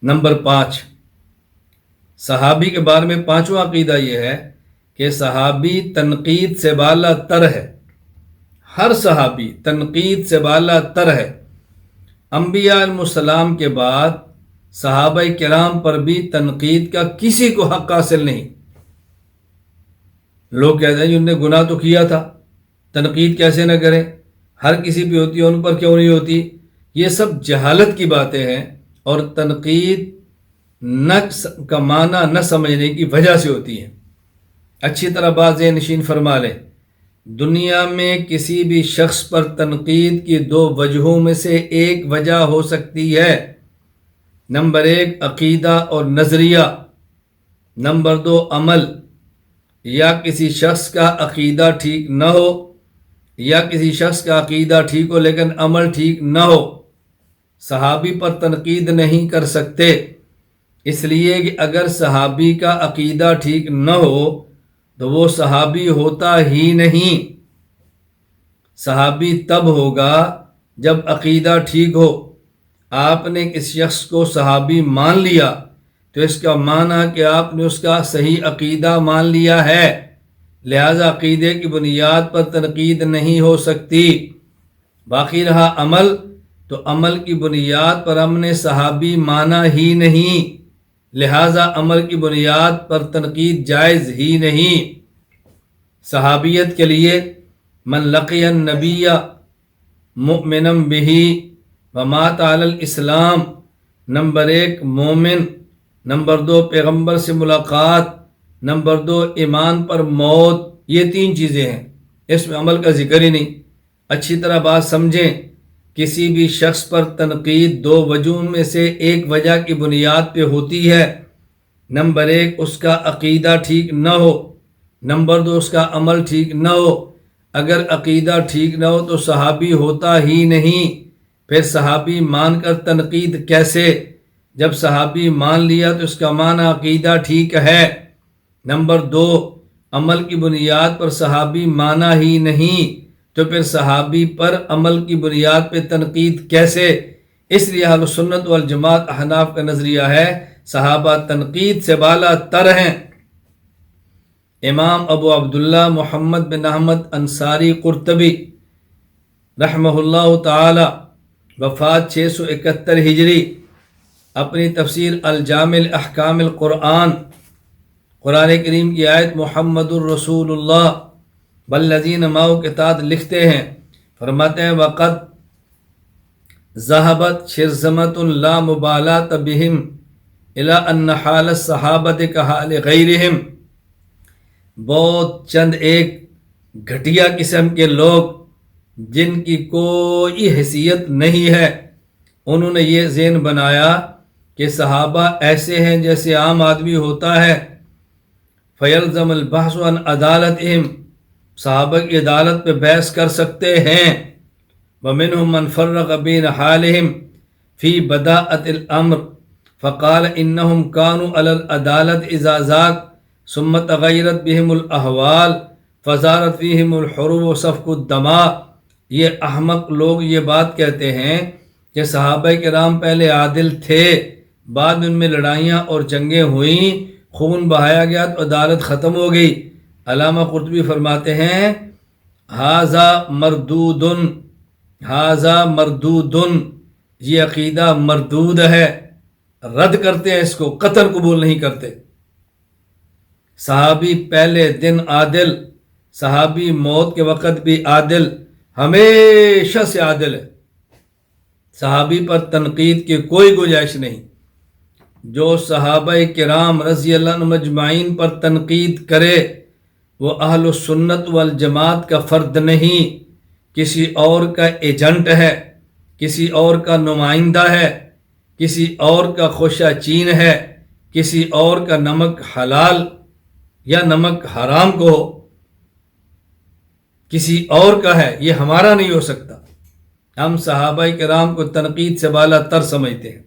Number 5، صحابی کے بارے میں پانچواں عقیدہ یہ ہے کہ صحابی تنقید سے بالا تر ہے۔ ہر صحابی تنقید سے بالا تر ہے۔ انبیاء علیہ السلام کے بعد صحابہ کرام پر بھی تنقید کا کسی کو حق حاصل نہیں۔ لوگ کہتے ہیں انہوں نے گناہ تو کیا تھا، تنقید کیسے نہ کریں، ہر کسی پہ ہوتی ہے، ان پر کیوں نہیں ہوتی؟ یہ سب جہالت کی باتیں ہیں، اور تنقید کا معنی نہ سمجھنے کی وجہ سے ہوتی ہے۔ اچھی طرح بات ذہن نشین فرما لیں، دنیا میں کسی بھی شخص پر تنقید کی دو وجہوں میں سے ایک وجہ ہو سکتی ہے۔ نمبر 1 عقیدہ اور نظریہ، نمبر 2 عمل۔ یا کسی شخص کا عقیدہ ٹھیک نہ ہو، یا کسی شخص کا عقیدہ ٹھیک ہو لیکن عمل ٹھیک نہ ہو، صحابی پر تنقید نہیں کر سکتے، اس لیے کہ اگر صحابی کا عقیدہ ٹھیک نہ ہو تو وہ صحابی ہوتا ہی نہیں۔ صحابی تب ہوگا جب عقیدہ ٹھیک ہو۔ آپ نے کسی شخص کو صحابی مان لیا تو اس کا معنی کہ آپ نے اس کا صحیح عقیدہ مان لیا ہے، لہذا عقیدے کی بنیاد پر تنقید نہیں ہو سکتی۔ باقی رہا عمل، تو عمل کی بنیاد پر ہم نے صحابی مانا ہی نہیں، لہذا عمل کی بنیاد پر تنقید جائز ہی نہیں۔ صحابیت کے لیے من لقی النبی مؤمنا بہ ومات علی الاسلام، نمبر 1 مومن، نمبر 2 پیغمبر سے ملاقات، نمبر 2 ایمان پر موت، یہ 3 چیزیں ہیں، اس میں عمل کا ذکر ہی نہیں۔ اچھی طرح بات سمجھیں، کسی بھی شخص پر تنقید 2 وجوہ میں سے ایک وجہ کی بنیاد پہ ہوتی ہے۔ نمبر 1 اس کا عقیدہ ٹھیک نہ ہو، نمبر 2 اس کا عمل ٹھیک نہ ہو۔ اگر عقیدہ ٹھیک نہ ہو تو صحابی ہوتا ہی نہیں، پھر صحابی مان کر تنقید کیسے؟ جب صحابی مان لیا تو اس کا معنی عقیدہ ٹھیک ہے۔ نمبر 2 عمل کی بنیاد پر صحابی مانا ہی نہیں، تو پھر صحابی پر عمل کی بنیاد پہ تنقید کیسے؟ اس لیے اہل سنت والجماعت احناف کا نظریہ ہے صحابہ تنقید سے بالا تر ہیں۔ امام ابو عبداللہ محمد بن احمد انصاری قرطبی رحمہ اللہ تعالی، وفات 671 ہجری، اپنی تفسیر الجامع احکام القرآن، قرآن کریم کی آیت محمد الرسول اللہ والذین معہ کے تحت لکھتے ہیں، فرماتے ہیں وقد ذہبت شرذمۃ لا مبالاۃ بہم الی ان حال الصحابۃ کحال غیرہم، بہت چند ایک گھٹیا قسم کے لوگ جن کی کوئی حیثیت نہیں ہے، انہوں نے یہ ذہن بنایا کہ صحابہ ایسے ہیں جیسے عام آدمی ہوتا ہے، فیلزم البحث عن عدالتہم، صحابہ کی عدالت پہ بحث کر سکتے ہیں، ومنہم من فرق بین حالہم فی بداءۃ الامر فقال انہم کانوا علی العدالۃ اذا ذاک ثم تغیرت بہم الاحوال فزارت فیہم الحروب وسفک الدماء۔ یہ احمق لوگ یہ بات کہتے ہیں کہ صحابہ کرام پہلے عادل تھے، بعد میں ان میں لڑائیاں اور جنگیں ہوئیں، خون بہایا گیا تو عدالت ختم ہو گئی۔ علامہ قرطبی فرماتے ہیں ھذا مردود، ھذا مردود، یہ عقیدہ مردود ہے، رد کرتے ہیں اس کو، قطعاً قبول نہیں کرتے۔ صحابی پہلے دن عادل، صحابی موت کے وقت بھی عادل، ہمیشہ سے عادل ہے، صحابی پر تنقید کی کوئی گنجائش نہیں۔ جو صحابہ کرام رضی اللہ عنہم اجمعین پر تنقید کرے وہ اہل سنت والجماعت کا فرد نہیں، کسی اور کا ایجنٹ ہے، کسی اور کا نمائندہ ہے، کسی اور کا خوشہ چین ہے، کسی اور کا نمک حلال یا نمک حرام کو کسی اور کا ہے، یہ ہمارا نہیں ہو سکتا۔ ہم صحابہ کرام کو تنقید سے بالا تر سمجھتے ہیں۔